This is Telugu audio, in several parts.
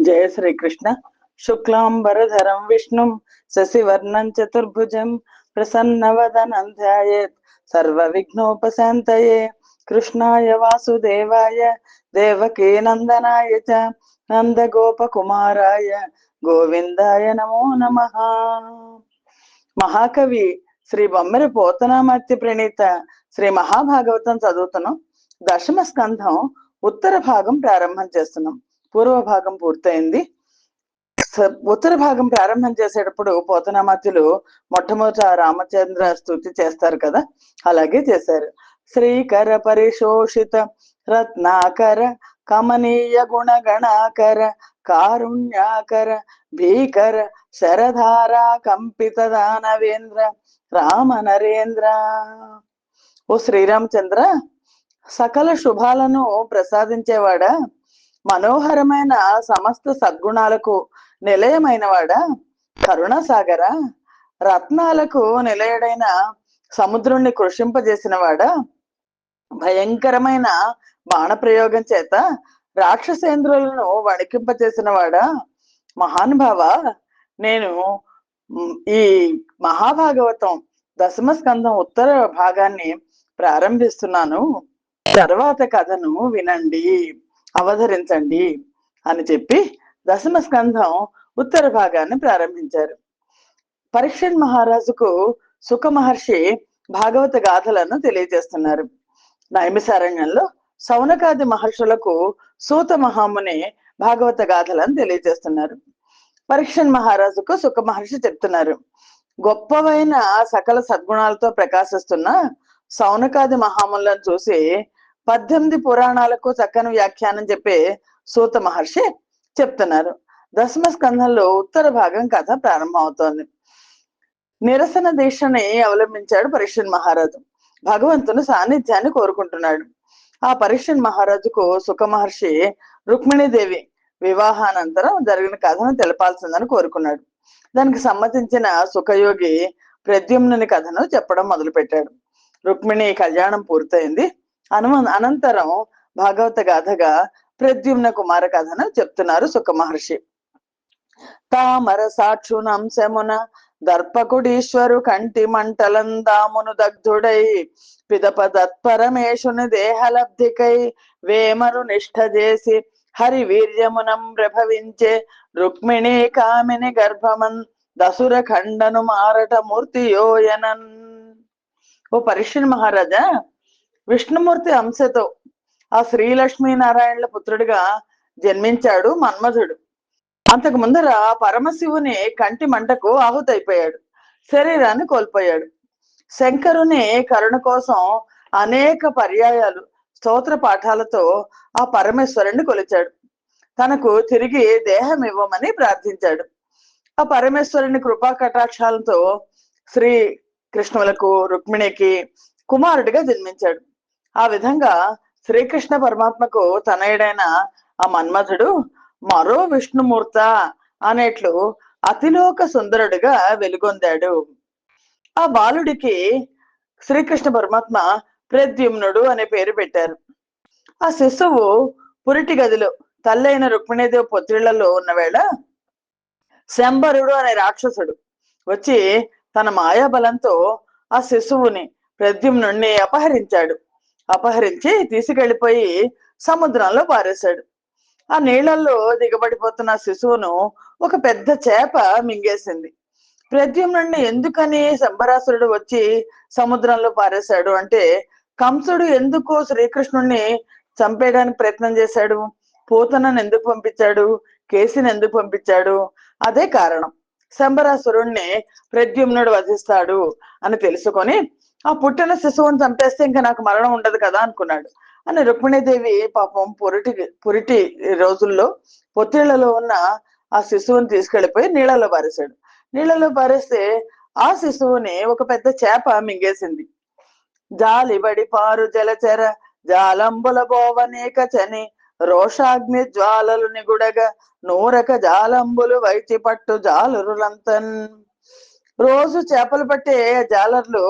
జయ శ్రీకృష్ణ. శుక్లాంబరధరం విష్ణుం శశివర్ణం చతుర్భుజం ప్రసన్నవదనం ధ్యాయేత్ సర్వ విఘ్నోపశాంతయే. కృష్ణాయ వాసుదేవాయ దేవకీ నందనాయ చ నందగోపకుమారాయ గోవిందాయ నమో నమః. మహాకవి శ్రీ బొమ్మెర పోతనామాత్య ప్రణీత శ్రీ మహాభాగవతం చదువుతున్నాం. దశమ స్కంధం ఉత్తర భాగం ప్రారంభం చేస్తున్నాం. పూర్వ భాగం పూర్తయింది. ఉత్తర భాగం ప్రారంభం చేసేటప్పుడు పోతనామాత్యులు మొట్టమొదట రామచంద్ర స్తుతి చేస్తారు కదా, అలాగే చేశారు. శ్రీకర పరిశోషిత రత్నాకర కమనీయ గుణగణాకర కారుణ్యాకర భీకర శరధారా కంపిత దానవేంద్ర రామ నరేంద్ర. ఓ శ్రీరామచంద్ర, సకల శుభాలను ప్రసాదించేవాడా, మనోహరమైన సమస్త సద్గుణాలకు నిలయమైన వాడా, కరుణాసాగర, రత్నాలకు నిలయడైన సముద్రుణ్ణి కృషింపజేసిన వాడా, భయంకరమైన బాణప్రయోగం చేత రాక్షసేంద్రులను వణికింపజేసిన వాడా, మహానుభావ, నేను ఈ మహాభాగవతం దశమ స్కంధం ఉత్తర భాగాన్ని ప్రారంభిస్తున్నాను. తర్వాత కథను వినండి, అవతరించండి అని చెప్పి దశమ స్కంధం ఉత్తర భాగాన్ని ప్రారంభించారు. పరీక్షణ్ మహారాజుకు సుఖ మహర్షి భాగవత గాథలను తెలియజేస్తున్నారు. నైమిసారణ్యంలో సౌనకాది మహర్షులకు సూత మహాముని భాగవత గాథలను తెలియజేస్తున్నారు. పరీక్షణ్ మహారాజుకు సుఖ మహర్షి చెప్తున్నారు, గొప్పవైన సకల సద్గుణాలతో ప్రకాశిస్తున్న సౌనకాది మహాములను చూసి 18 పురాణాలకు చక్కని వ్యాఖ్యానం చెప్పే సూత మహర్షి చెప్తున్నారు. దశమ స్కంధంలో ఉత్తర భాగం కథ ప్రారంభం అవుతోంది. నిరసన దీక్షని అవలంబించాడు పరీక్షణ్ మహారాజు. భగవంతుని సాన్నిధ్యాన్ని కోరుకుంటున్నాడు. ఆ పరీక్షణ్ మహారాజుకు సుఖ మహర్షి రుక్మిణీదేవి వివాహానంతరం జరిగిన కథను తెలపాల్సిందని కోరుకున్నాడు. దానికి సమ్మతించిన సుఖయోగి ప్రద్యుమ్నుని కథను చెప్పడం మొదలు పెట్టాడు. రుక్మిణి కళ్యాణం పూర్తయింది. అనంతరం భాగవత గాథగా ప్రద్యుమ్న కుమార కథను చెప్తున్నారు సుఖ మహర్షి. తామర సాక్షునంశమున దర్పకుడీశ్వరు కంటి మంటలందామును దగ్ధుడై పిదప దత్పరమేశుని దేహలబ్ధికై వేమరు నిష్ఠ చేసి హరి వీర్యమునం ప్రభవించే రుక్మిణి కామిని గర్భమన్ దసుర ఖండను మారట మూర్తియోయనన్. ఓ పరీక్షణ్ మహారాజా, విష్ణుమూర్తి అంశతో ఆ శ్రీలక్ష్మీనారాయణుల పుత్రుడిగా జన్మించాడు మన్మధుడు. అంతకు ముందర పరమశివుని కంటి మంటకు ఆహుతైపోయాడు, శరీరాన్ని కోల్పోయాడు. శంకరుని కరుణ కోసం అనేక పర్యాయాలు స్తోత్ర పాఠాలతో ఆ పరమేశ్వరుణ్ణి కొలిచాడు. తనకు తిరిగి దేహం ఇవ్వమని ప్రార్థించాడు. ఆ పరమేశ్వరుని కృపా కటాక్షాలతో శ్రీ కృష్ణులకు రుక్మిణికి కుమారుడిగా జన్మించాడు. ఆ విధంగా శ్రీకృష్ణ పరమాత్మకు తనయుడైన ఆ మన్మధుడు మరో విష్ణుమూర్త అనేట్లు అతిలోక సుందరుడిగా వెలుగొందాడు. ఆ బాలుడికి శ్రీకృష్ణ పరమాత్మ ప్రద్యుమ్నుడు అనే పేరు పెట్టారు. ఆ శిశువు పురిటి గదిలో తల్లైన రుక్మిణీదేవి పొత్తిళ్లలో ఉన్న వేళ శంబరుడు అనే రాక్షసుడు వచ్చి తన మాయాబలంతో ఆ శిశువుని ప్రద్యుమ్నుణ్ణి అపహరించి తీసుకెళ్లిపోయి సముద్రంలో పారేశాడు. ఆ నీళ్లలో దిగబడిపోతున్న శిశువును ఒక పెద్ద చేప మింగేసింది. ప్రద్యుమ్నుణ్ణి ఎందుకని శంబరాసురుడు వచ్చి సముద్రంలో పారేశాడు అంటే, కంసుడు ఎందుకు శ్రీకృష్ణుణ్ణి చంపేయడానికి ప్రయత్నం చేశాడు, పూతనను ఎందుకు పంపించాడు, కేసిని ఎందుకు పంపించాడు, అదే కారణం. శంబరాసురుణ్ణి ప్రద్యుమ్నుడు వధిస్తాడు అని తెలుసుకొని ఆ పుట్టిన శిశువుని చంపేస్తే ఇంకా నాకు మరణం ఉండదు కదా అనుకున్నాడు. అని రుక్మిణీదేవి పాపం పురిటి రోజుల్లో పొత్తిళ్లలో ఉన్న ఆ శిశువుని తీసుకెళ్లిపోయి నీళ్లలో పారేశాడు. నీళ్లలో పారేస్తే ఆ శిశువుని ఒక పెద్ద చేప మింగేసింది. జాలిబడి పారు జలచర జాలంబుల బోవనేక చని రోషాగ్ని జ్వాలలు నిగుడగ నూరక జాలంబులు వైచి పట్టు జాలురులంతన్. రోజు చేపలు పట్టే జాలర్లు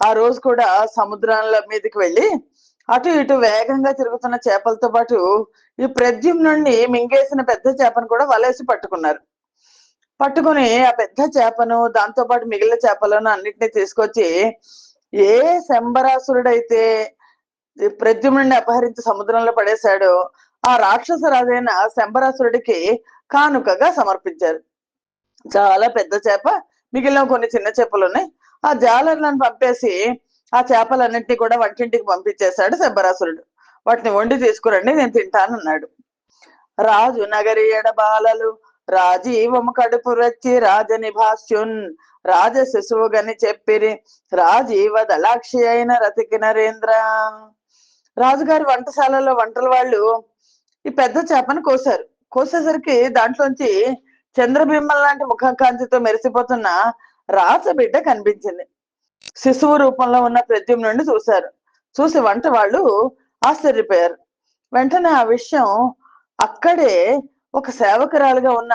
ఆ రోజు కూడా సముద్రాల మీదకి వెళ్ళి అటు ఇటు వేగంగా తిరుగుతున్న చేపలతో పాటు ఈ ప్రద్యుమ్నుణ్ణి మింగేసిన పెద్ద చేపను కూడా వలేసి పట్టుకున్నారు. పట్టుకుని ఆ పెద్ద చేపను దాంతో పాటు మిగిలిన చేపలను అన్నిటినీ తీసుకొచ్చి ఏ శంబరాసురుడైతే ఈ ప్రద్యుమ్నుడిని అపహరించి సముద్రంలో పడేశాడో ఆ రాక్షస రాజైన శంబరాసురుడికి కానుకగా సమర్పించారు. చాలా పెద్ద చేప, మిగిలిన కొన్ని చిన్న చేపలు ఉన్నాయి. ఆ జాలర్లను పంపేసి ఆ చేపలన్నింటినీ కూడా వంటింటికి పంపించేశాడు శంబరాసురుడు. వాటిని వండి తీసుకురండి, నేను తింటానన్నాడు. రాజు నగరి ఎడబాలలు రాజీవము కడుపు రచ్చి రాజనిభాస్యున్ రాజ శిశువుగని చెప్పిరి రాజీవ దళాక్షి అయిన రతికి నరేంద్ర. రాజుగారి వంటశాలలో వంటల వాళ్ళు ఈ పెద్ద చేపను కోసారు. కోసేసరికి దాంట్లోంచి చంద్రబింబం లాంటి ముఖకాంతితో మెరిసిపోతున్న రాసబిడ్డ కనిపించింది. శిశువు రూపంలో ఉన్న ప్రద్యుమ్నుడిని చూశారు. చూసి వంట వాళ్ళు ఆశ్చర్యపోయారు. వెంటనే ఆ విషయం అక్కడే ఒక సేవకురాలుగా ఉన్న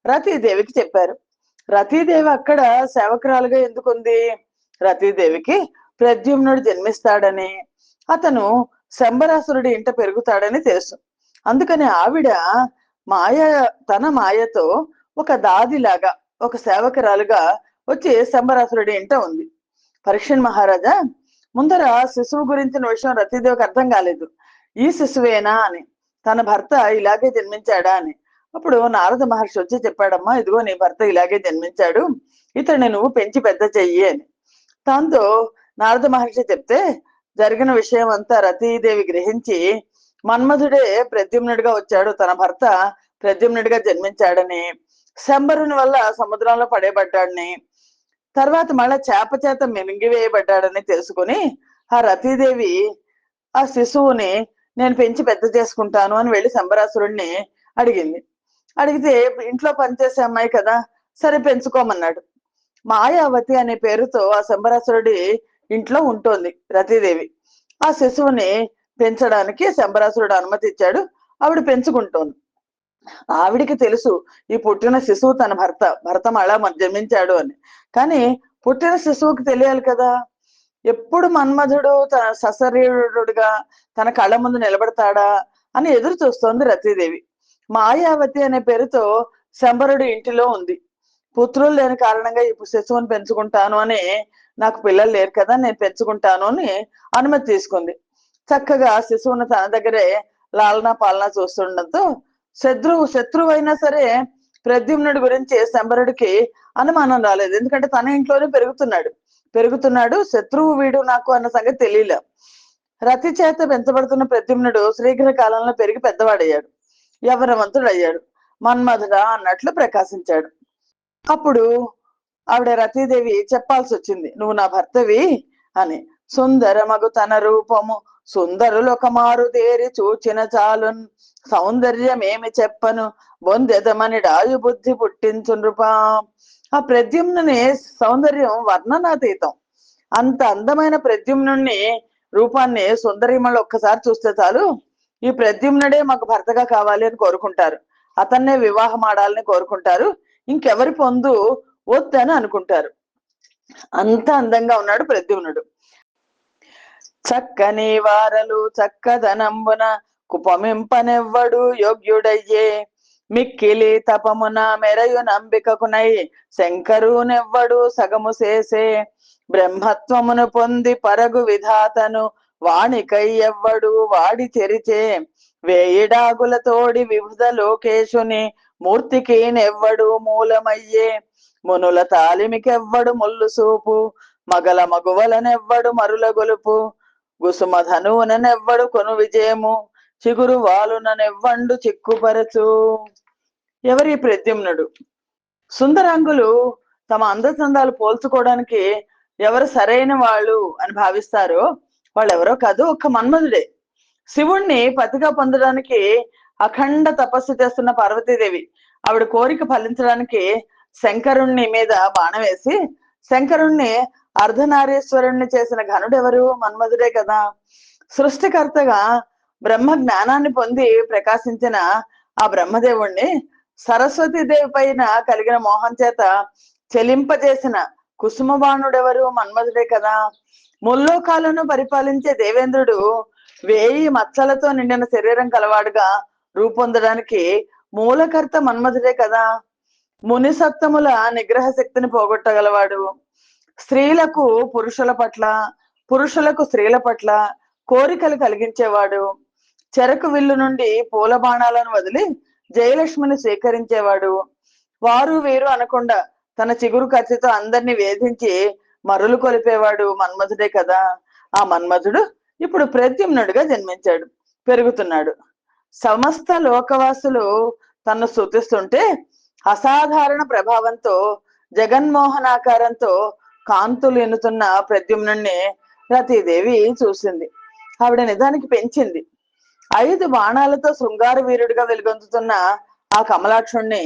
రతీదేవికి చెప్పారు. రతీదేవి అక్కడ సేవకురాలుగా ఎందుకుంది? రతీదేవికి ప్రద్యుమ్నుడు జన్మిస్తాడని, అతను శంబరాసురుడి ఇంట పెరుగుతాడని తెలుసు. అందుకని ఆవిడ మాయ తన మాయతో ఒక దాదిలాగా, ఒక సేవకురాలుగా వచ్చి శంబరాసురుడి ఇంట ఉంది. పరీక్షణ్ మహారాజా ముందర శిశువు గురించిన విషయం రతీదేవికి అర్థం కాలేదు. ఈ శిశువేనా అని, తన భర్త ఇలాగే జన్మించాడా అని. అప్పుడు నారద మహర్షి వచ్చి చెప్పాడమ్మా, ఇదిగో నీ భర్త ఇలాగే జన్మించాడు, ఇతడిని నువ్వు పెంచి పెద్ద చెయ్యి అని. దాంతో నారద మహర్షి చెప్తే జరిగిన విషయం అంతా రతీదేవి గ్రహించి మన్మధుడే ప్రద్యుమ్నుడిగా వచ్చాడు, తన భర్త ప్రద్యుమ్నుడిగా జన్మించాడని, శంబరుని వల్ల సముద్రంలో పడేబడ్డాడని, తర్వాత మళ్ళా చేప చేత మింగివేయబడ్డాడని తెలుసుకుని ఆ రతీదేవి ఆ శిశువుని నేను పెంచి పెద్ద చేసుకుంటాను అని వెళ్ళి శంబరాసురుడిని అడిగింది. అడిగితే ఇంట్లో పనిచేసే అమ్మాయి కదా, సరే పెంచుకోమన్నాడు. మాయావతి అనే పేరుతో ఆ శంబరాసురుడి ఇంట్లో ఉంటోంది రతీదేవి. ఆ శిశువుని పెంచడానికి శంబరాసురుడు అనుమతి ఇచ్చాడు. ఆవిడ పెంచుకుంటోంది. ఆవిడికి తెలుసు ఈ పుట్టిన శిశువు తన భర్త మళ్ళా జన్మించాడు అని. కానీ పుట్టిన శిశువుకి తెలియాలి కదా. ఎప్పుడు మన్మధుడు తన సశరీరుడుగా తన కళ్ళ ముందు నిలబడతాడా అని ఎదురు చూస్తోంది రతీదేవి. మాయావతి అనే పేరుతో శంబరుడి ఇంటిలో ఉంది. పుత్రులు లేని కారణంగా ఈ శిశువుని పెంచుకుంటాను అని, నాకు పిల్లలు లేరు కదా నేను పెంచుకుంటాను అని అనుమతి తీసుకుంది. చక్కగా శిశువును తన దగ్గరే లాలనా పాలనా చూస్తుండటంతో శత్రువు అయినా సరే ప్రద్యుమ్నుడి గురించి శంబరుడికి అనుమానం రాలేదు. ఎందుకంటే తన ఇంట్లోనే పెరుగుతున్నాడు శత్రువు వీడు నాకు అన్న సంగతి తెలియలే. రతి చేత పెంచబడుతున్న ప్రద్యుమ్నుడు శీఘ్ర కాలంలో పెరిగి పెద్దవాడయ్యాడు, యవ్వనవంతుడు అయ్యాడు, మన్మధుడ అన్నట్లు ప్రకాశించాడు. అప్పుడు ఆవిడ రతీదేవి చెప్పాల్సి వచ్చింది, నువ్వు నా భర్తవి అని. సుందరమగు తన రూపము సుందరులొక మారు దేరి చూచిన చాలున్ సౌందర్యమేమి చెప్పను బొందెదమని డాయు బుద్ధి పుట్టించు నృపా. ఆ ప్రద్యుమ్నుని సౌందర్యం వర్ణనాతీతం. అంత అందమైన ప్రద్యుమ్నుని రూపాన్ని సుందరిమలు ఒక్కసారి చూస్తే చాలు ఈ ప్రద్యుమ్నుడే మాకు భర్తగా కావాలి అని కోరుకుంటారు, అతన్నే వివాహం ఆడాలని కోరుకుంటారు, ఇంకెవరి పొందు వద్దని అనుకుంటారు. అంత అందంగా ఉన్నాడు ప్రద్యుమ్నుడు. చక్కని వారలు చక్కదనంబున కుపమింపనెవ్వడు యోగ్యుడయ్యే మిక్కిలి తపమున మెరయు నంబికకునై శంకరునెవ్వడు సగము చేసే బ్రహ్మత్వమును పొంది పరగు విధాతను వాణికై ఎవ్వడు వాడి చెరిచే వేయిడాగుల తోడి వివిధ లోకేశుని మూర్తికి నెవ్వడు మూలమయ్యే మునుల తాలిమికెవ్వడు ముల్లు సూపు మగల మగువలనెవ్వడు మరుల గొలుపు గుసుమ ధనువునెవ్వడు కొను విజయము చిగురు వాలుననెవ్వండు చిక్కుపరచు. ఎవరి ప్రద్యుమ్నుడు? సుందరాంగులు తమ అందచందాలు పోల్చుకోవడానికి ఎవరు సరైన వాళ్ళు అని భావిస్తారో వాళ్ళెవరో కాదు, ఒక్క మన్మధుడే. శివుణ్ణి పతిగా పొందడానికి అఖండ తపస్సు చేస్తున్న పార్వతీదేవి ఆవిడ కోరిక ఫలించడానికి శంకరుణ్ణి మీద బాణం వేసి శంకరుణ్ణి అర్ధనారీశ్వరుణ్ణి చేసిన ఘనుడెవరు? మన్మధుడే కదా. సృష్టికర్తగా బ్రహ్మ జ్ఞానాన్ని పొంది ప్రకాశించిన ఆ బ్రహ్మదేవుణ్ణి సరస్వతీదేవి పైన కలిగిన మోహం చేత చెలింపజేసిన కుసుమబాణుడెవరు? మన్మధుడే కదా. ముల్లోకాలను పరిపాలించే దేవేంద్రుడు 1000 మచ్చలతో నిండిన శరీరం కలవాడుగా రూపొందడానికి మూలకర్త మన్మధుడే కదా. ముని సత్తముల నిగ్రహ శక్తిని పోగొట్టగలవాడు. స్త్రీలకు పురుషుల పట్ల, పురుషులకు స్త్రీల పట్ల కోరికలు కలిగించేవాడు. చెరకు విల్లు నుండి పూల బాణాలను వదిలి జయలక్ష్మిని స్వీకరించేవాడు. వారు వీరు అనకుండా తన చిగురు కత్తితో అందరినీ వేధించి మరులు కొలిపేవాడు మన్మధుడే కదా. ఆ మన్మధుడు ఇప్పుడు ప్రద్యుమ్నుడిగా జన్మించాడు, పెరుగుతున్నాడు. సమస్త లోకవాసులు తను స్తుతిస్తుంటే అసాధారణ ప్రభావంతో జగన్మోహనాకారంతో కాంతులు ఎన్నుతున్న ప్రద్యుమ్నుణ్ణి రతీదేవి చూసింది. ఆవిడ నిజానికి పెంచింది. 5 బాణాలతో శృంగార వీరుడిగా వెలుగొందుతున్న ఆ కమలాక్షుణ్ణి,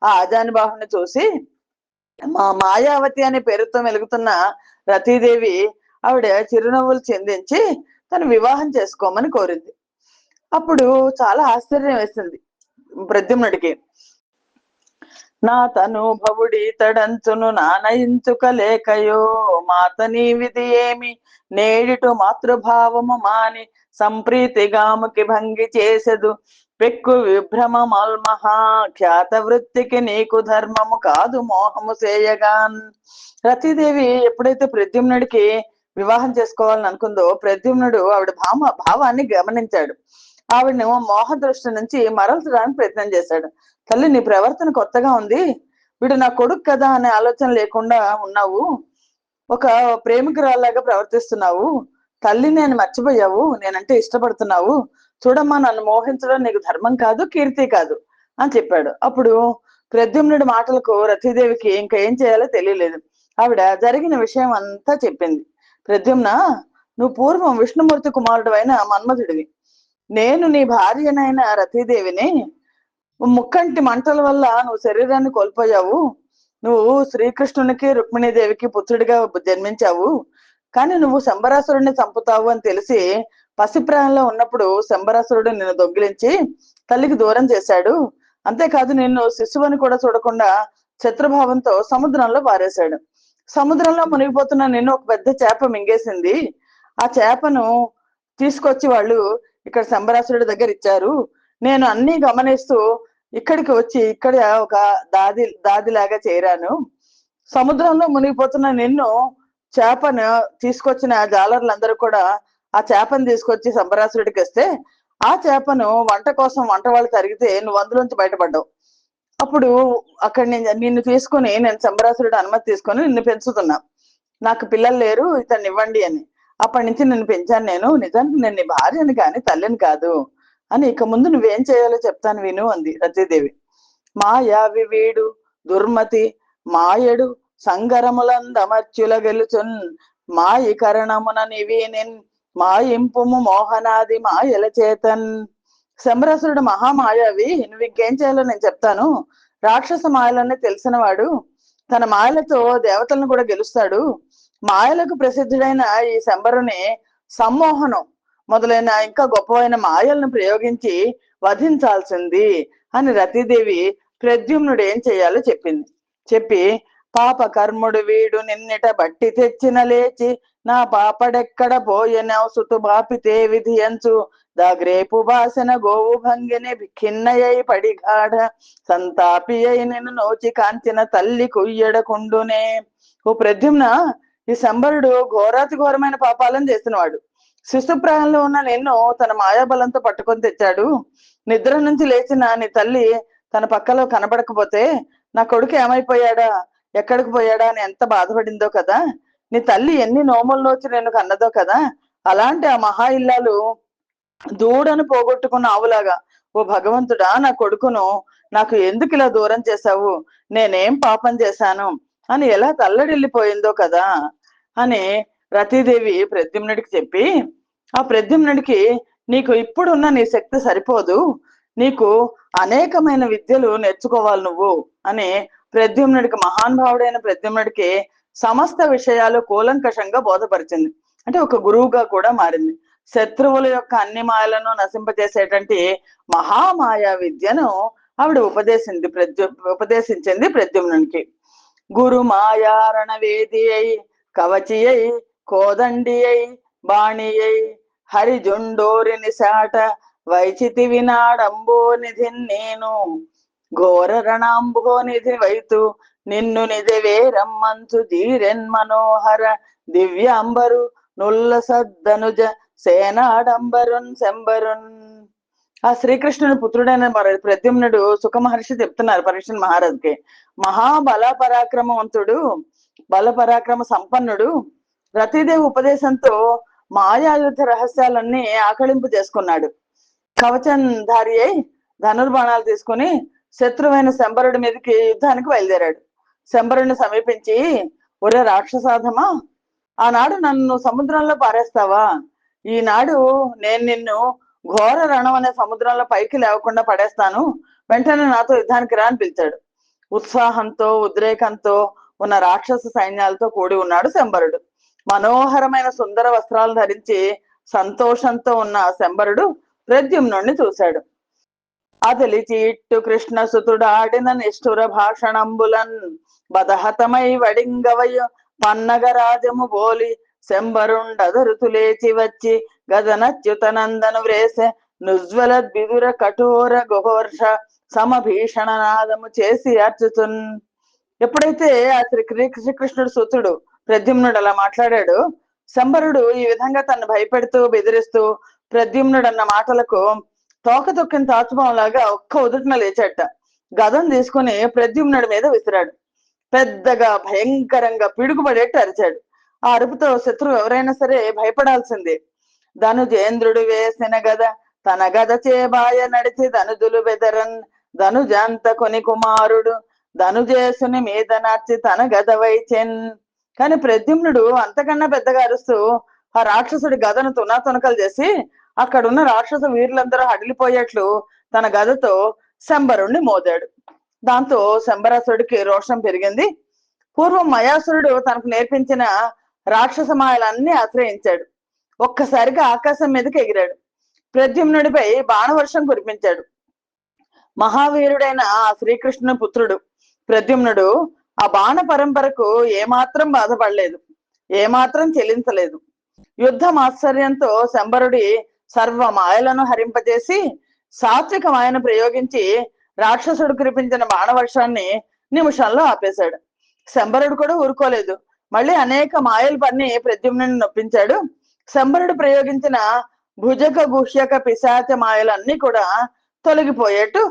ఆ ఆజానుబాహుని చూసి మా మాయావతి అనే పేరుతో వెలుగుతున్న రతీదేవి ఆవిడ చిరునవ్వులు చిందించి తను వివాహం చేసుకోమని కోరింది. అప్పుడు చాలా ఆశ్చర్యం వేసింది ప్రద్యుమ్నుడికి. నా తనుభవుడి తడంచును నానయించుకలేకయో మాత నీ విధి ఏమి నేడిటు మాతృభావము మాని సంప్రీతిగాముకి భంగి చేసెదు పెక్కు విభ్రమమల్మహా ఖ్యాత వృత్తికి నీకు ధర్మము కాదు మోహము చేయగాన్. రతీదేవి ఎప్పుడైతే ప్రద్యుమ్నుడికి వివాహం చేసుకోవాలని అనుకుందో ప్రద్యుమ్నుడు ఆవిడ భావాన్ని గమనించాడు. ఆవిడని మోహ దృష్టి నుంచి మరల్చడానికి ప్రయత్నం చేశాడు. తల్లి, నీ ప్రవర్తన కొత్తగా ఉంది, వీడు నా కొడుకు కదా అనే ఆలోచన లేకుండా ఉన్నావు, ఒక ప్రేమికురాల్లాగా ప్రవర్తిస్తున్నావు, తల్లి నేను మర్చిపోయావు, నేనంటే ఇష్టపడుతున్నావు, చూడమ్మా నన్ను మోహించడం నీకు ధర్మం కాదు, కీర్తి కాదు అని చెప్పాడు. అప్పుడు ప్రద్యుమ్నుడి మాటలకు రతీదేవికి ఇంకా ఏం చేయాలో తెలియలేదు. ఆవిడ జరిగిన విషయం అంతా చెప్పింది. ప్రద్యుమ్న, నువ్వు పూర్వం విష్ణుమూర్తి కుమారుడు అయిన మన్మధుడివి. నేను నీ భార్యనైన రతీదేవిని. ముక్కంటి మంటల వల్ల నువ్వు శరీరాన్ని కోల్పోయావు. నువ్వు శ్రీకృష్ణునికి రుక్మిణీదేవికి పుత్రుడిగా జన్మించావు. కానీ నువ్వు శంబరాసురుడిని చంపుతావు అని తెలిసి పసిప్రాయంలో ఉన్నప్పుడు శంబరాసురుడు నిన్ను దొంగిలించి తల్లికి దూరం చేశాడు. అంతేకాదు నిన్ను శిశువుని కూడా చూడకుండా శత్రుభావంతో సముద్రంలో పారేశాడు. సముద్రంలో మునిగిపోతున్న నిన్ను ఒక పెద్ద చేప మింగేసింది. ఆ చేపను తీసుకొచ్చి వాళ్ళు ఇక్కడ శంబరాసురుడి దగ్గర ఇచ్చారు. నేను అన్ని గమనిస్తూ ఇక్కడికి వచ్చి ఇక్కడ ఒక దాదిలాగా చేరాను. సముద్రంలో మునిగిపోతున్న నిన్ను చేపను తీసుకొచ్చిన జాలర్లందరూ కూడా ఆ చేపను తీసుకొచ్చి శంబరాసురుడికి ఇస్తే ఆ చేపను వంట కోసం వంట వాళ్ళు తరిగితే నువ్వు అందులోంచి బయటపడ్డావు. అప్పుడు అక్కడ నిన్ను తీసుకుని నేను శంబరాసురుడు అనుమతి తీసుకొని నిన్ను పెంచుతున్నా. నాకు పిల్లలు లేరు, ఇతన్ని ఇవ్వండి అని. అప్పటి నుంచి నిన్ను పెంచాను నేను. నిజానికి నేను నీ భార్యని కానీ తల్లిని కాదు అని. ఇక ముందు నువ్వేం చేయాలో చెప్తాను విను అంది రతీదేవి. మాయావి వీడు దుర్మతి మాయడు సంగరములందమర్చుల గెలుచున్ మాయి కరణమున నివీనిన్ మాయింపుము మోహనాది మాయల చేతన్. శంబరాసురుడు మహామాయావి, నువ్వు ఇంకేం చేయాలో నేను చెప్తాను. రాక్షస మాయలన్నీ తెలిసినవాడు, తన మాయలతో దేవతలను కూడా గెలుస్తాడు. మాయలకు ప్రసిద్ధుడైన ఈ శంబరుని సమ్మోహనం మొదలైన ఇంకా గొప్పవైన మాయలను ప్రయోగించి వధించాల్సింది అని రతీదేవి ప్రద్యుమ్నుడు ఏం చేయాలో చెప్పింది. చెప్పి పాప కర్ముడు వీడు నిన్నిట బట్టి తెచ్చిన లేచి నా పాపడెక్కడ పోయెనవసుతు బాపితే విధియంచు దాగ్రేపు బాసన గోవు భంగిని ఖిన్నయ్యై పడిగాఢ సంతాపి అయి నిన్ను నోచి కాంచిన తల్లి కుయ్యడకుండునే. ఓ ప్రద్యుమ్న, ఈ శంబరుడు ఘోరాతి ఘోరమైన పాపాలను చేసినవాడు. శిశుప్రాయంలో ఉన్న నిన్ను తన మాయాబలంతో పట్టుకొని తెచ్చాడు. నిద్ర నుంచి లేచిన నీ తల్లి తన పక్కలో కనబడకపోతే నా కొడుకు ఏమైపోయాడా, ఎక్కడికి పోయాడా అని ఎంత బాధపడిందో కదా. నీ తల్లి ఎన్ని నోముల్లోచి నేను కన్నదో కదా. అలాంటి ఆ మహా ఇల్లాలు దూడను పోగొట్టుకున్న ఆవులాగా, ఓ భగవంతుడా, నా కొడుకును నాకు ఎందుకు ఇలా దూరం చేశావు, నేనేం పాపం చేశాను అని ఎలా తల్లడిల్లిపోయిందో కదా అని రతీదేవి ప్రద్యుమ్నుడికి చెప్పి, ఆ ప్రద్యుమ్నుడికి నీకు ఇప్పుడున్న నీ శక్తి సరిపోదు, నీకు అనేకమైన విద్యలు నేర్చుకోవాలి నువ్వు అని ప్రద్యుమ్నుడికి, మహానుభావుడైన ప్రద్యుమ్నుడికి సమస్త విషయాలు కూలంకషంగా బోధపరిచింది. అంటే ఒక గురువుగా కూడా మారింది. శత్రువుల యొక్క అన్ని మాయలను నశింపజేసేటువంటి మహామాయా విద్యను ఆవిడ ఉపదేశించింది ప్రద్యుమ్నునికి. గురు మాయారణ వేది అయి కవచి అయి కోదండి అయి బాణి అయి హరిజుండోరి నిశాట వైచితి వినాడంబో నిధి నేను ఘోర రణాంబో నిధి వైతు నిన్ను నిజవే రమ్మంచు ధీరెన్ మనోహర దివ్యాంబరు నుల్ల సద్దనుజ సేనాడంబరున్ శంబరున్. ఆ శ్రీకృష్ణుని పుత్రుడైన ప్రద్యుమ్నుడు సుఖ మహర్షి చెప్తున్నారు పరీక్షణ్ మహారాజుకి, మహాబల పరాక్రమవంతుడు, బల పరాక్రమ సంపన్నుడు రతీదేవి ఉపదేశంతో మాయాయుద్ధ రహస్యాలన్నీ ఆకళింపు చేసుకున్నాడు. కవచంధారి అయి ధనుర్బాణాలు తీసుకుని శత్రువైన శంబరుడి మీదకి యుద్ధానికి బయలుదేరాడు. శంబరుడిని సమీపించి, ఒరే రాక్షసాధమా, ఆనాడు నన్ను సముద్రంలో పారేస్తావా? ఈనాడు నేను నిన్ను ఘోర రణం అనే సముద్రంలో పైకి లేవకుండా పడేస్తాను, వెంటనే నాతో యుద్ధానికి రా అని పిలిచాడు. ఉత్సాహంతో ఉద్రేకంతో ఉన్న రాక్షస సైన్యాలతో కూడి ఉన్నాడు శంబరుడు. మనోహరమైన సుందర వస్త్రాలు ధరించి సంతోషంతో ఉన్న శంబరుడు ప్రద్యుమ్నుణ్ణి చూశాడు. అతలిచి ఇట్టు కృష్ణ సుతుడాడిన నిష్ఠుర భాషణంబులన్ బదహతమై వడింగవయు పన్నగరాజము బోలి శంబరుండదరుతు లేచి వచ్చి గదనచ్యుతనందను వ్రేసె నుజ్వల బిదుర కఠోర ఘోర్ష సమభీషణ నాదము చేసి అర్చుతున్. ఎప్పుడైతే ఆ శ్రీకృష్ణుడు సుతుడు ప్రద్యుమ్నుడు అలా మాట్లాడాడు, శంబరుడు ఈ విధంగా తను భయపెడుతూ బెదిరిస్తూ ప్రద్యుమ్నుడు అన్న మాటలకు తోక తొక్కిన తాచుపాంలాగా ఒక్క ఉదుటిన లేచాట. గదం తీసుకుని ప్రద్యుమ్నుడి మీద విసిరాడు. పెద్దగా భయంకరంగా పిడుగుపడేట్టు అరిచాడు. ఆ అరుపుతో శత్రువు ఎవరైనా సరే భయపడాల్సిందే. ధనుజేంద్రుడు వేసిన గద తన గద చేబాయ నడిచి ధనుజులు బెదరన్ ధనుజంత కొని కుమారుడు ధనుజేసుని మీద నార్చి తన గద వైచెన్. కానీ ప్రద్యుమ్నుడు అంతకన్నా పెద్దగా అరుస్తూ ఆ రాక్షసుడి గదను తునాతునకలు చేసి అక్కడున్న రాక్షస వీరులందరూ హడిలిపోయేట్లు తన గదతో శంబరుణ్ణి మోదాడు. దాంతో శంబరాసుడికి రోషం పెరిగింది. పూర్వం మయాసురుడు తనకు నేర్పించిన రాక్షస మాయలన్నీ ఆశ్రయించాడు. ఒక్కసారిగా ఆకాశం మీదకి ఎగిరాడు. ప్రద్యుమ్నుడిపై బాణవర్షం కురిపించాడు. మహావీరుడైన ఆ శ్రీకృష్ణుని పుత్రుడు ప్రద్యుమ్నుడు ఆ బాణ పరంపరకు ఏమాత్రం బాధపడలేదు, ఏమాత్రం చెల్లించలేదు. యుద్ధం ఆశ్చర్యంతో శంబరుడి సర్వ మాయలను హరింపజేసి సాత్విక మాయను ప్రయోగించి రాక్షసుడు కురిపించిన బాణవర్షాన్ని నిమిషంలో ఆపేశాడు. శంబరుడు కూడా ఊరుకోలేదు. మళ్ళీ అనేక మాయలు పన్ని ప్రద్యుమ్నుని నొప్పించాడు. శంబరుడు ప్రయోగించిన భుజక గుహ్యక పిశాచ మాయలన్నీ కూడా తొలగిపోయేట్టు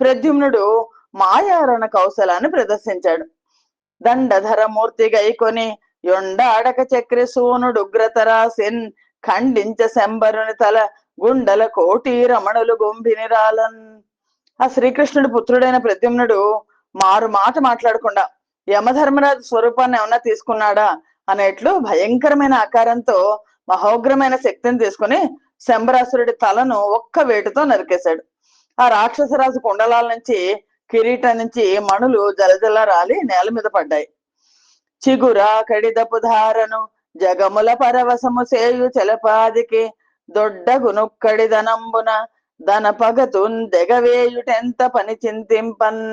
ప్రద్యుమ్నుడు మాయారణ కౌశలాన్ని ప్రదర్శించాడు. దండధర మూర్తి గైకొని యొండాడక చక్రి సూనుడు ఉగ్రతరాసిన్ ఖండించ శంబరుని తల గుండల కోటి రమణులు గుంభినిరాలన్. ఆ శ్రీకృష్ణుడు పుత్రుడైన ప్రద్యుమ్నుడు మారు మాట మాట్లాడకుండా యమధర్మరాజు స్వరూపాన్ని ఏమన్నా తీసుకున్నాడా అనేట్లు భయంకరమైన ఆకారంతో మహోగ్రమైన శక్తిని తీసుకుని శంబరాసురుడి తలను ఒక్క వేటుతో నరికేశాడు. ఆ రాక్షసరాజు కుండలాల నుంచి కిరీటం నుంచి మణులు జలజల రాలి నేల మీద పడ్డాయి. చిగురా కడిదపు ధారను జగముల పరవశము సేయు చలపాదికి దొడ్డ గునుక్కడిదనంబున దన పగతున్ దెగవేయుటెంత పని చింతింపన్.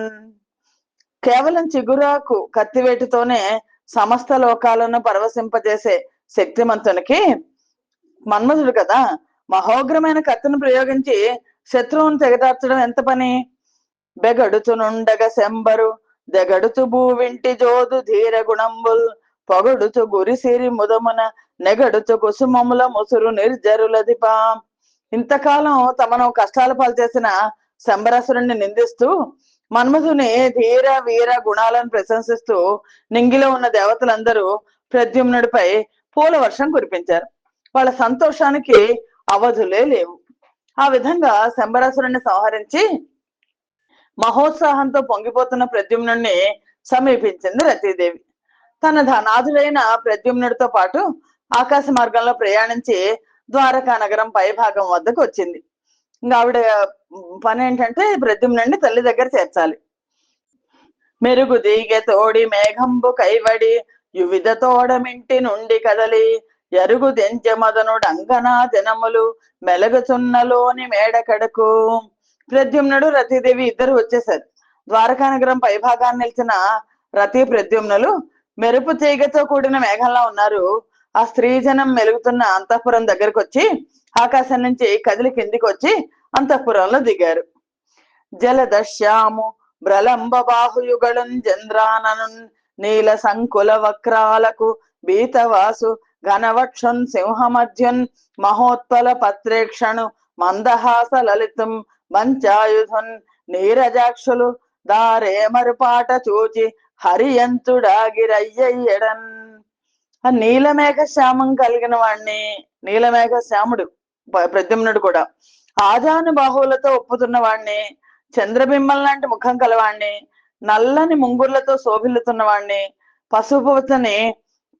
కేవలం చిగురాకు కత్తివేటుతోనే సమస్త లోకాలను పరవశింపజేసే శక్తిమంతునికి మన్మధుడు కదా, మహోగ్రమైన కత్తిని ప్రయోగించి శత్రువును తెగదార్చడం ఎంత పని? బెగడుచునుండగ శంబరు దెగడుచు భూవింటి జోదు ధీర గుణంబుల్ పొగడుచు గురిసిరి ముదమున నెగడుచు కుసుమముల ముసురు నిర్జరులదిపా. ఇంతకాలం తమను కష్టాల పాలు చేసిన శంబరాసురుణ్ణి నిందిస్తూ మన్మధుని ధీర వీర గుణాలను ప్రశంసిస్తూ నింగిలో ఉన్న దేవతలందరూ ప్రద్యుమ్నుడిపై పూల వర్షం కురిపించారు. వాళ్ళ సంతోషానికి అవధులే లేవు. ఆ విధంగా శంబరాసురుణ్ణి సంహరించి మహోత్సాహంతో పొంగిపోతున్న ప్రద్యుమ్నుడిని సమీపించింది రతీదేవి. తన నాథుడైన ప్రద్యుమ్నుడితో పాటు ఆకాశ మార్గంలో ప్రయాణించి ద్వారకా నగరం పై భాగం వద్దకు వచ్చింది. ఇంకా ఆవిడ పని ఏంటంటే ప్రద్యుమ్నుడిని తల్లి దగ్గర చేర్చాలి. మెరుగు దిగె తోడి మేఘంబు కైవడి యువిధ తోడమింటి నుండి కదలి ఎరుగు దెంచె మదనుడు అంగనా జనములు మెలగుచున్నలోని మేడకడకు. ప్రద్యుమ్నుడు రతీదేవి ఇద్దరు వచ్చేసారు. ద్వారకా నగరం పై భాగాన్ని నిలిచిన రతి ప్రద్యుమ్నులు మెరుపు తీగతో కూడిన మేఘంలా ఉన్నారు. ఆ స్త్రీజనం మెలుగుతున్న అంతఃపురం దగ్గరకు వచ్చి ఆకాశం నుంచి కదిలి కిందికి వచ్చి అంతఃపురంలో దిగారు. జలదశ్యాము బ్రలంబ బాహుయుగళున్ చంద్రాననున్ నీల సంకుల వక్రాలకు బీతవాసు ఘనవక్షున్ సింహమధ్యున్ మహోత్పల పత్రేక్షణు మందహాస లలితం మంచాయుధున్ నీరజాక్షులు దారే మరుపాట చూచి హరియంతుడాగిరయ్యయ్యడన్. ఆ నీలమేఘ శ్యామం కలిగిన వాణ్ణి, నీలమేఘ శ్యాముడు ప్రద్యుమ్నుడు కూడా, ఆజాను బాహువులతో ఒప్పుతున్న వాణ్ణి, చంద్రబింబం లాంటి ముఖం కలవాణ్ణి, నల్లని ముంగుర్లతో శోభిల్లుతున్న వాణ్ణి, పసుపుని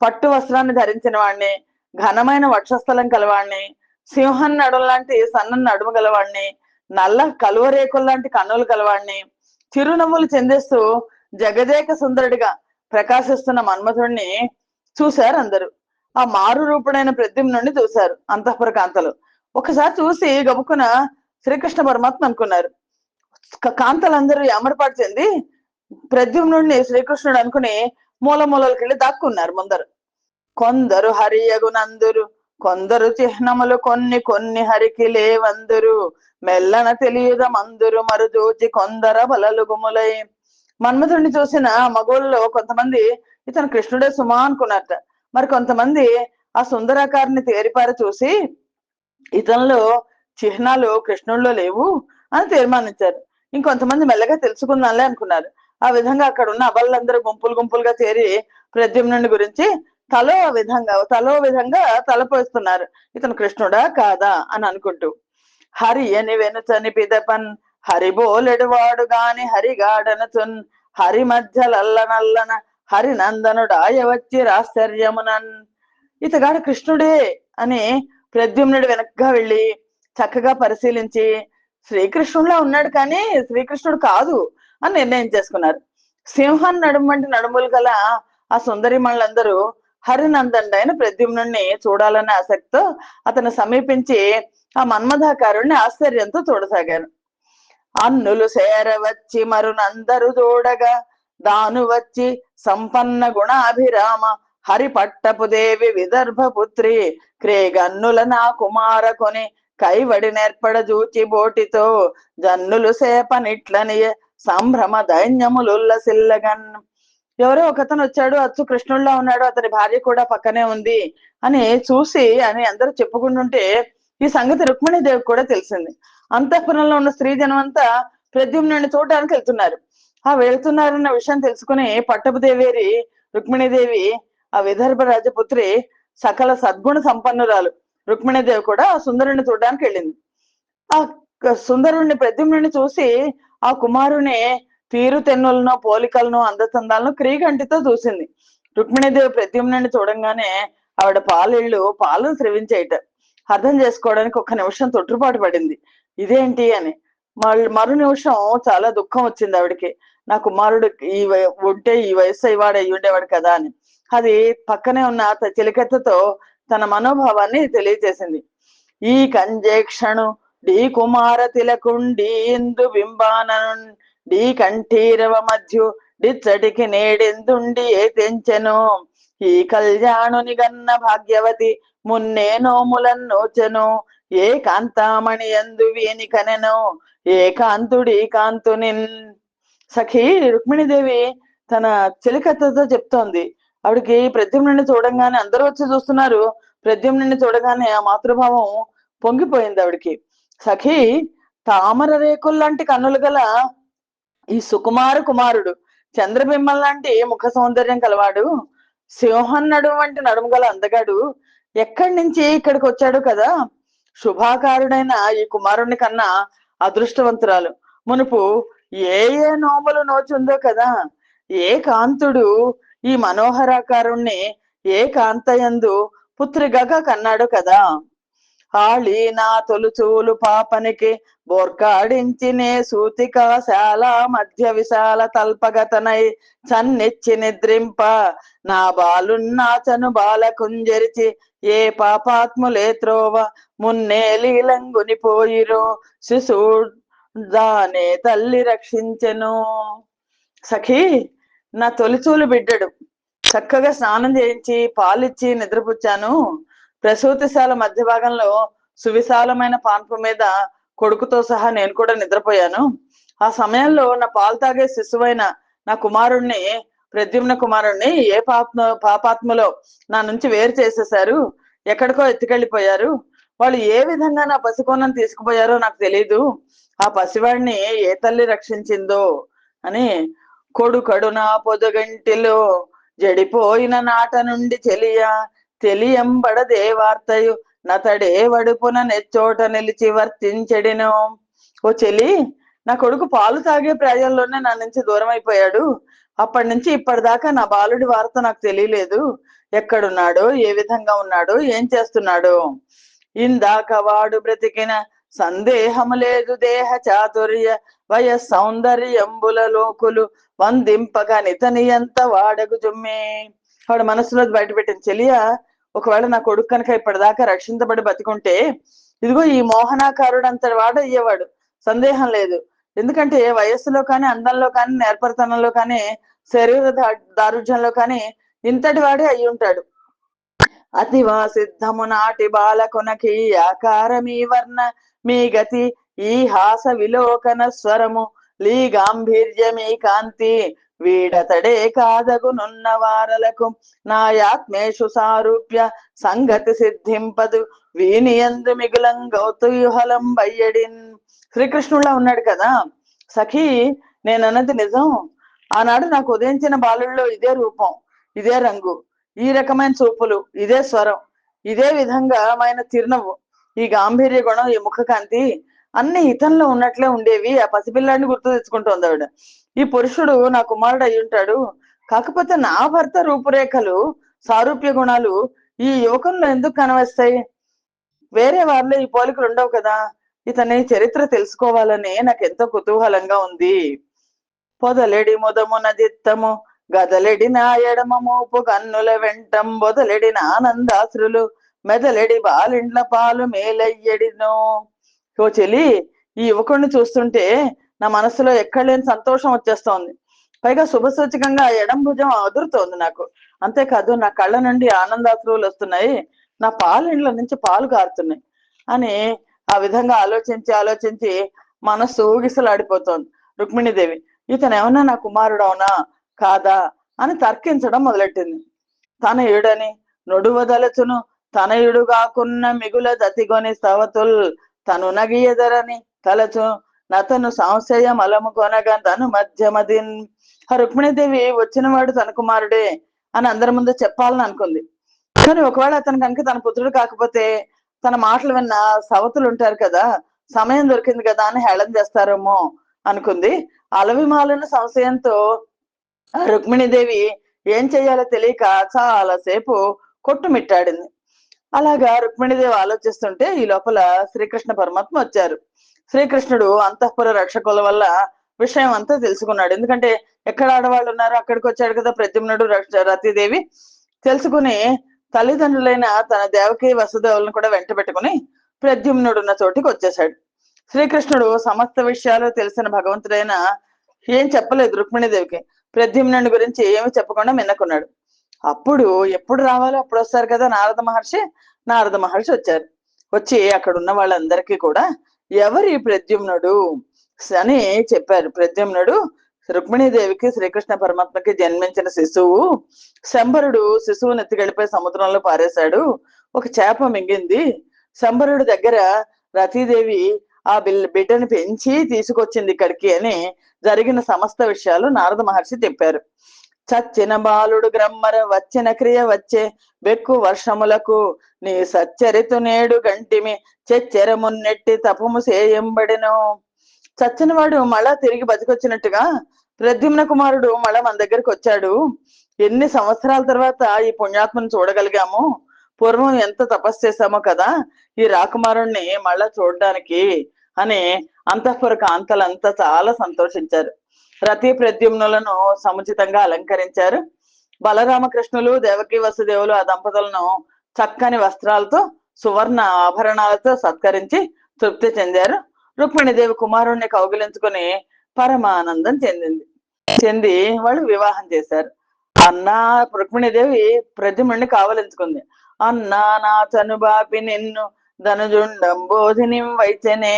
పట్టు వస్త్రాన్ని ధరించిన వాణ్ణి, ఘనమైన వక్షస్థలం కలవాణ్ణి, సింహం నడుము లాంటి సన్న నడుము గలవాణ్ణి, నల్ల కలువరేకుల్లాంటి కన్నులు కలవాణ్ణి, చిరునవ్వులు చెందిస్తూ జగదేక సుందరుడిగా ప్రకాశిస్తున్న మన్మథుడిని చూశారు అందరూ. ఆ మారు రూపుడైన ప్రద్యుమ్నుడిని చూశారు అంతఃపుర కాంతలు. ఒకసారి చూసి గబుక్కున శ్రీకృష్ణ పరమాత్మ అనుకున్నారు. కాంతలందరూ అమరపాటు చెంది ప్రద్యుమ్నుడిని శ్రీకృష్ణుడు అనుకుని మూల మూలలకి వెళ్ళి దాక్కున్నారు ముందరు. కొందరు హరియగునందురు, కొందరు చిహ్నములు కొన్ని కొన్ని హరికి లేవందురు, మెల్లన తెలియద మందురు మరుజూచి కొందర బలలుగుములై. మన్మథుడిని చూసిన మగోళ్ళలో కొంతమంది ఇతను కృష్ణుడే సుమా అనుకున్నారట. మరి కొంతమంది ఆ సుందరాకారిని తేరిపార చూసి ఇతనిలో చిహ్నాలు కృష్ణుడిలో లేవు అని తీర్మానించారు. ఇంకొంతమంది మెల్లగా తెలుసుకుందాంలే అనుకున్నారు. ఆ విధంగా అక్కడ ఉన్న అబలందరూ గుంపులు గుంపులుగా చేరి ప్రద్యుమ్నుడి గురించి తలో విధంగా తలపోస్తున్నారు, ఇతను కృష్ణుడా కాదా అని అనుకుంటూ. హరి అని వెనుచని పిదపన్ హరిబోలెడువాడు గాని హరిగాడనచున్ హరి మధ్యలల్లనల్లన హరి నందనుడాయ వచ్చి రాశ్చర్యమునన్. ఇతగాడు కృష్ణుడే అని ప్రద్యుమ్నుడు వెనక్గా వెళ్ళి చక్కగా పరిశీలించి శ్రీకృష్ణుడిలా ఉన్నాడు కానీ శ్రీకృష్ణుడు కాదు అని నిర్ణయం చేసుకున్నారు. సింహం నడుము వంటి నడుములు గల ఆ సుందరిమణులందరూ హరినందండి అయిన ప్రద్యుమ్నుడిని చూడాలనే ఆసక్తితో అతను సమీపించి ఆ మన్మథాకారుణ్ణి ఆశ్చర్యంతో చూడసాగారు. అన్నులు సేరవచ్చి మరునందరు చూడగా దాను వచ్చి సంపన్న గుణాభిరామ హరి పట్టపు దేవి విదర్భ పుత్రి క్రేగన్నుల నా కుమార కొని కైవడి నేర్పడ జూచి బోటితో జన్నులు సేపనిట్లని సంభ్రమ దైన్యములుల్లసిల్లగన్. ఎవరో ఒకతను వచ్చాడు, అచ్చు కృష్ణుడిలా ఉన్నాడు, అతని భార్య కూడా పక్కనే ఉంది అని చూసి అని అందరూ చెప్పుకుంటుంటే ఈ సంగతి రుక్మిణీదేవి కూడా తెలిసింది. అంతఃపురంలో ఉన్న స్త్రీ జనం అంతా ప్రద్యుమ్నుడిని చూడడానికి వెళ్తున్నారు. ఆ వెళ్తున్నారన్న విషయం తెలుసుకుని పట్టపు దేవేరి రుక్మిణీదేవి ఆ విదర్భ రాజపుత్రి సకల సద్గుణ సంపన్నురాలు రుక్మిణీదేవి కూడా ఆ సుందరుణ్ణి చూడడానికి వెళ్ళింది. ఆ సుందరుణ్ణి ప్రద్యుమ్నుడిని చూసి ఆ కుమారుని తీరు తెన్నులను పోలికలను అందచందాలను క్రీగంటితో చూసింది. రుక్మిణీదేవి ప్రద్యుమ్నుడిని చూడంగానే ఆవిడ పాలను స్రవించేయట. అర్థం చేసుకోవడానికి ఒక్క నిమిషం తొట్టుపాటు పడింది, ఇదేంటి అని. మరు నిమిషం చాలా దుఃఖం వచ్చింది ఆవిడకి. నా కుమారుడు ఉంటే ఈ వయసు ఇవాడు అయ్యి ఉండేవాడు కదా అని. అది పక్కనే ఉన్న చిలికెత్తతో తన మనోభావాన్ని తెలియజేసింది. ఈ కంజేక్షణు డి కుమార తిలకుండి ఇందు బింబానను డి కంఠీరవ మధ్యు డిచ్చటికి నేడెందుండి ఏ తెంచెను ఈ కళ్యాణుని గన్న భాగ్యవతి మున్నే నోములన్నోచెను ఏ కాంతామణి ఎందు వీని కనెను ఏ కాంతుడి కాంతునిన్. సఖి రుక్మిణీదేవి తన చెలికత్తతో చెప్తోంది. ఆవిడికి ప్రద్యుమ్నుడిని చూడంగానే అందరూ వచ్చి చూస్తున్నారు. ప్రద్యుమ్నుడిని చూడగానే ఆ మాతృభావం పొంగిపోయింది ఆవిడికి. సఖి, తామర రేకుల్లాంటి కన్నులు గల ఈ సుకుమార కుమారుడు, చంద్రబింబం లాంటి ముఖ సౌందర్యం కలవాడు, సింహం నడుము వంటి నడుము గల అందగాడు ఎక్కడి నుంచి ఇక్కడికి వచ్చాడు కదా. శుభాకారుడైన ఈ కుమారుని కన్నా అదృష్టవంతురాలు. మునుపు ఏ ఏ నోములు నోచుందో కదా. ఏ కాంతుడు ఈ మనోహరాకారుణ్ణి ఏ కాంతయందు పుత్రిగగా కన్నాడు కదా. ఆళి నా తొలుచూలు పాపనికి బోర్కాడించినే సూతిక శాల మధ్య విశాల తల్పగతనై చన్నెచ్చి నిద్రింప నా బాలున్నాచను బాలకుంజరిచి ఏ పాపాత్ములే త్రోవ మున్నే లీలంగుని పోయిరో శిశుదానే తల్లి రక్షించెను. సఖి, నా తొలిచూలు బిడ్డడు చక్కగా స్నానం చేయించి పాలిచ్చి నిద్రపుచ్చాను. ప్రసూతిశాల మధ్య భాగంలో సువిశాలమైన పాన్పు మీద కొడుకుతో సహా నేను కూడా నిద్రపోయాను. ఆ సమయంలో నా పాలు తాగే శిశువైన నా కుమారుణ్ణి, ప్రద్యుమ్న కుమారుణ్ణి ఏ పాపాత్మలో నా నుంచి వేరు చేసేశారు, ఎక్కడికో ఎత్తుకెళ్ళిపోయారు. వాళ్ళు ఏ విధంగా నా పసికోనని తీసుకుపోయారో నాకు తెలీదు. ఆ పసివాడిని ఏ తల్లి రక్షించిందో అని కొడుకడు నా పొదుగంటిలో జడిపోయిన నాట నుండి చెలియ తెలియంబడదే వార్తయు నతడే వడుపున నెచ్చోట నిలిచి వర్తించెడిను. ఓ చెలి, నా కొడుకు పాలు తాగే ప్రాయంలోనే నా నుంచి దూరం అయిపోయాడు. అప్పటి నుంచి ఇప్పటిదాకా నా బాలుడి వార్త నాకు తెలియలేదు. ఎక్కడున్నాడో, ఏ విధంగా ఉన్నాడో, ఏం చేస్తున్నాడో. ఇందాక వాడు బ్రతికిన సందేహము లేదు. దేహ చాతుర్య వయ సౌందర్యంబుల లోకులు వందింపగా నితని ఎంత వాడకు జుమ్మే. వాడు మనసులో బయటపెట్టిన చెలియా, ఒకవేళ నా కొడుకు కనుక ఇప్పటిదాకా రక్షించబడి బతికుంటే ఇదిగో ఈ మోహనాకారుడు అంతటి వాడు అయ్యేవాడు, సందేహం లేదు. ఎందుకంటే వయస్సులో కానీ, అందంలో కానీ, నేర్పరితనంలో కానీ, శరీర దారుఢ్యంలో కానీ ఇంతటి వాడే అయి ఉంటాడు. అతివా సిద్ధము నాటి బాలకొనకి ఆకారమీ వర్ణ మీ గతి ఈ హాస విలోకన స్వరము లీ గాంభీర్యమీ కాంతి వీడతడే కాదగునున్న వారలకు నాయాత్మేషు సారూప్య సంగతి సిద్ధింపదు వీనియందు మిగులం గౌతుయుహలం బయ్యడిన్. శ్రీకృష్ణుడిలా ఉన్నాడు కదా సఖీ, నేనన్నది నిజం. ఆనాడు నాకు ఉదయించిన బాలుల్లో ఇదే రూపం, ఇదే రంగు, ఈ రకమైన చూపులు, ఇదే స్వరం, ఇదే విధంగా ఆయన చిరునవ్వు, ఈ గాంభీర్య గుణం, ఈ ముఖ కాంతి అన్ని ఇతనిలో ఉన్నట్లే ఉండేవి. ఆ పసిపిల్లాడిని గుర్తు తెచ్చుకుంటోంది ఆవిడ. ఈ పురుషుడు నా కుమారుడు అయి ఉంటాడు. కాకపోతే నా భర్త రూపురేఖలు, సారూప్య గుణాలు ఈ యువకంలో ఎందుకు కనవస్తాయి? వేరే వాళ్ళే ఈ పోలికలు ఉండవు కదా. ఇతని చరిత్ర తెలుసుకోవాలని నాకు ఎంతో కుతూహలంగా ఉంది. పొదలెడి ముదమున జిత్తము గదలెడి నా ఎడమ మోపు కన్నుల వెంటం బొదలెడిన ఆనందాశ్రులు మెదలెడి బాలిండ్ల పాలు మేలయ్యడినో. ఓ చెలి, ఈ యువకుడిని చూస్తుంటే నా మనసులో ఎక్కడలేని సంతోషం వచ్చేస్తోంది. పైగా శుభసూచకంగా ఎడం భుజం అదురుతోంది నాకు. అంతేకాదు నా కళ్ళ నుండి ఆనందాశ్రువులు వస్తున్నాయి, నా పాలిండ్ల నుంచి పాలు కారుతున్నాయి అని ఆ విధంగా ఆలోచించి ఆలోచించి మనస్సు ఊగిసలాడిపోతోంది రుక్మిణీదేవి. ఇతను ఏమన్నా నా కుమారుడు అవునా కాదా అని తర్కించడం మొదలెట్టింది. తనయుడని నొడువదలచును తనయుడుగాకున్న మిగుల దతిగొని సవతుల్ తను నగియదరని తలచు నతను సంశయం అలము కొనగా తను మధ్యమదిన్. ఆ రుక్మిణీదేవి వచ్చినవాడు తన కుమారుడే అని అందరి ముందు చెప్పాలని అనుకుంది. కానీ ఒకవేళ అతను కనుక తన పుత్రుడు కాకపోతే తన మాటలు విన్న సవతులు ఉంటారు కదా, సమయం దొరికింది కదా అని హేళన చేస్తారేమో అనుకుంది. అలవిమాలిన సంశయంతో రుక్మిణీదేవి ఏం చెయ్యాలో తెలియక చాలాసేపు కొట్టుమిట్టాడింది. అలాగా రుక్మిణీదేవి ఆలోచిస్తుంటే ఈ లోపల శ్రీకృష్ణ పరమాత్మ వచ్చారు. శ్రీకృష్ణుడు అంతఃపుర రక్షకుల వల్ల విషయం అంతా తెలుసుకున్నాడు. ఎందుకంటే ఎక్కడ ఆడవాళ్ళు ఉన్నారో అక్కడికి వచ్చాడు కదా ప్రద్యుమ్నుడు, రతీదేవి. తెలుసుకుని తల్లిదండ్రులైన తన దేవకి వసుదేవులను కూడా వెంట పెట్టుకుని ప్రద్యుమ్నుడు ఉన్న చోటికి వచ్చేశాడు. శ్రీకృష్ణుడు సమస్త విషయాలు తెలిసిన భగవంతుడైన ఏం చెప్పలేదు రుక్మిణీదేవికి. ప్రద్యుమ్నుడి గురించి ఏమి చెప్పకుండా మిన్నకున్నాడు. అప్పుడు ఎప్పుడు రావాలో అప్పుడు వస్తారు కదా నారద మహర్షి. నారద మహర్షి వచ్చారు. వచ్చి అక్కడ ఉన్న వాళ్ళందరికీ కూడా ఎవరి ప్రద్యుమ్నుడు అని చెప్పారు. ప్రద్యుమ్నుడు రుక్మిణీదేవికి శ్రీకృష్ణ పరమాత్మకి జన్మించిన శిశువు. శంబరుడు శిశువుని ఎత్తుకెళ్ళిపోయి సముద్రంలో పారేశాడు. ఒక చేప మింగింది. శంబరుడి దగ్గర రతీదేవి ఆ బిడ్డని పెంచి తీసుకొచ్చింది ఇక్కడికి అని జరిగిన సమస్త విషయాలు నారద మహర్షి చెప్పారు. చచ్చిన బాలుడు గ్రమ్మర వచ్చిన క్రియ వచ్చే బెక్కు వర్షములకు నీ సచ్చరితు నేడు గంటిమి చెచ్చెరమున్నెట్టి తపము సేయంబడిను. చచ్చిన వాడు మళ్ళా తిరిగి బతికొచ్చినట్టుగా ప్రద్యుమ్న కుమారుడు మళ్ళా మన దగ్గరికి వచ్చాడు. ఎన్ని సంవత్సరాల తర్వాత ఈ పుణ్యాత్మను చూడగలిగాము. పూర్వం ఎంత తపస్సు చేశామో కదా ఈ రాకుమారుణ్ణి మళ్ళా చూడడానికి అని అంతఃపుర కాంతలంతా చాలా సంతోషించారు. రతి ప్రద్యుమ్నులను సముచితంగా అలంకరించారు. బలరామకృష్ణులు, దేవకి వసుదేవులు ఆ దంపతులను చక్కని వస్త్రాలతో, సువర్ణ ఆభరణాలతో సత్కరించి తృప్తి చెందారు. రుక్మిణీదేవి కుమారుణ్ణి కౌగిలించుకుని పరమానందం చెంది వాళ్ళు వివాహం చేశారు. అన్నా రుక్మిణీదేవి ప్రద్యుమ్నుడిని కావలించుకుంది. అన్నా నా చనుబాపి నిన్ను ధనుజుండంబోధిని వైచనే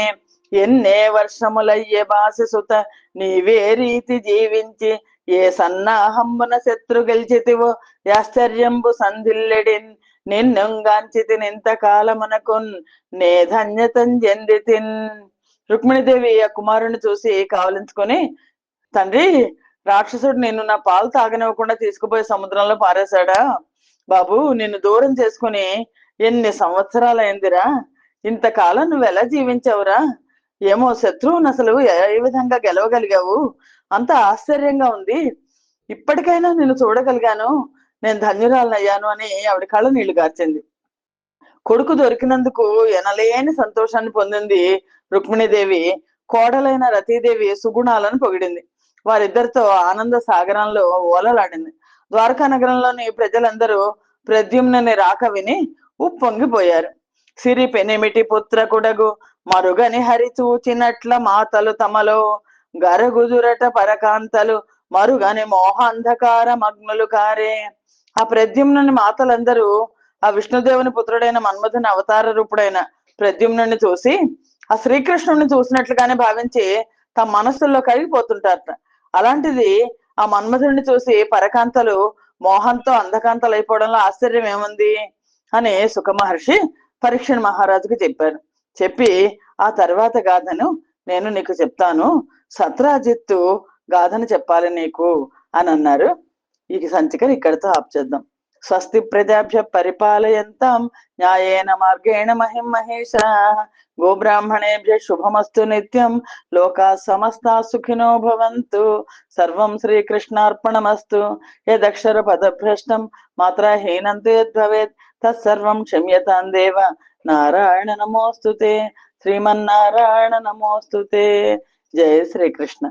ఎన్నే వర్షములయ్యే బాసిసుత నీవే రీతి జీవించి ఏ సన్నాహంబున శత్రు గెలిచితివో ఆశ్చర్యంబు సంధిల్లెడిన్ నిన్నుంగాంచితి నింత కాలమునకున్ నే ధన్యతం చెందితిన్. రుక్మిణీదేవి ఆ కుమారుని చూసి కావలించుకొని, తండ్రి, రాక్షసుడు నిన్ను నా పాలు తాగనివ్వకుండా తీసుకుపోయి సముద్రంలో పారేశాడా? బాబు, నిన్ను దూరం చేసుకుని ఎన్ని సంవత్సరాలైందిరా? ఇంతకాలం నువ్వు ఎలా జీవించావురా? ఏమో, శత్రువుని అసలు ఏ విధంగా గెలవగలిగావు? అంత ఆశ్చర్యంగా ఉంది. ఇప్పటికైనా నిన్ను చూడగలిగాను, నేను ధన్యురాలనయ్యాను అని ఆవిడ కళ్ళు నీళ్లు గార్చింది. కొడుకు దొరికినందుకు ఎనలేని సంతోషాన్ని పొందింది రుక్మిణీదేవి. కోడలైన రతీదేవి సుగుణాలను పొగిడింది. వారిద్దరితో ఆనంద సాగరంలో ఓలలాడింది. ద్వారకా నగరంలోని ప్రజలందరూ ప్రద్యుమ్నుని రాక విని ఉప్పొంగిపోయారు. సిరి పెనిమిటి పుత్రకుడగు మరుగని హరి చూచినట్ల మాతలు తమలో గరగుదురట పరకాంతలు మరుగని మోహాంధకార మగ్నులు కారే. ఆ ప్రద్యుమ్నుని మాతలందరూ ఆ విష్ణుదేవుని పుత్రుడైన మన్మధుని అవతార రూపుడైన ప్రద్యుమ్నుని చూసి ఆ శ్రీకృష్ణుని చూసినట్లుగానే భావించి తమ మనస్సుల్లో కరిగిపోతుంటారట. అలాంటిది ఆ మన్మధుడిని చూసి పరకాంతలు మోహంతో అంధకాంతలు అయిపోవడంలో ఆశ్చర్యం ఏముంది అని సుఖ మహర్షి పరీక్షణ మహారాజుకు చెప్పారు. చెప్పి, ఆ తర్వాత గాథను నేను నీకు చెప్తాను, సత్రాజిత్తు గాథను చెప్పాలి నీకు అని అన్నారు. ఈ సంచికను ఇక్కడితో ఆప్ చేద్దాం. స్వస్తి ప్రజాభ్య పరిపాలయంతాం న్యాయేన మార్గేణ మహిం మహేషా. గోబ్రాహ్మణేభ్య శుభమస్తు నిత్యం. లోకా సమస్తా సుఖినో భవంతు. సర్వం శ్రీకృష్ణార్పణమస్తు. యదక్షర పదభ్రష్టం మాత్రహీనం యద్భవేత్ తత్సర్వం క్షమ్యతాం దేవ. నారాయణ నమోస్తుతే. శ్రీమన్నారాయణ నమోస్తుతే. జయ శ్రీకృష్ణ.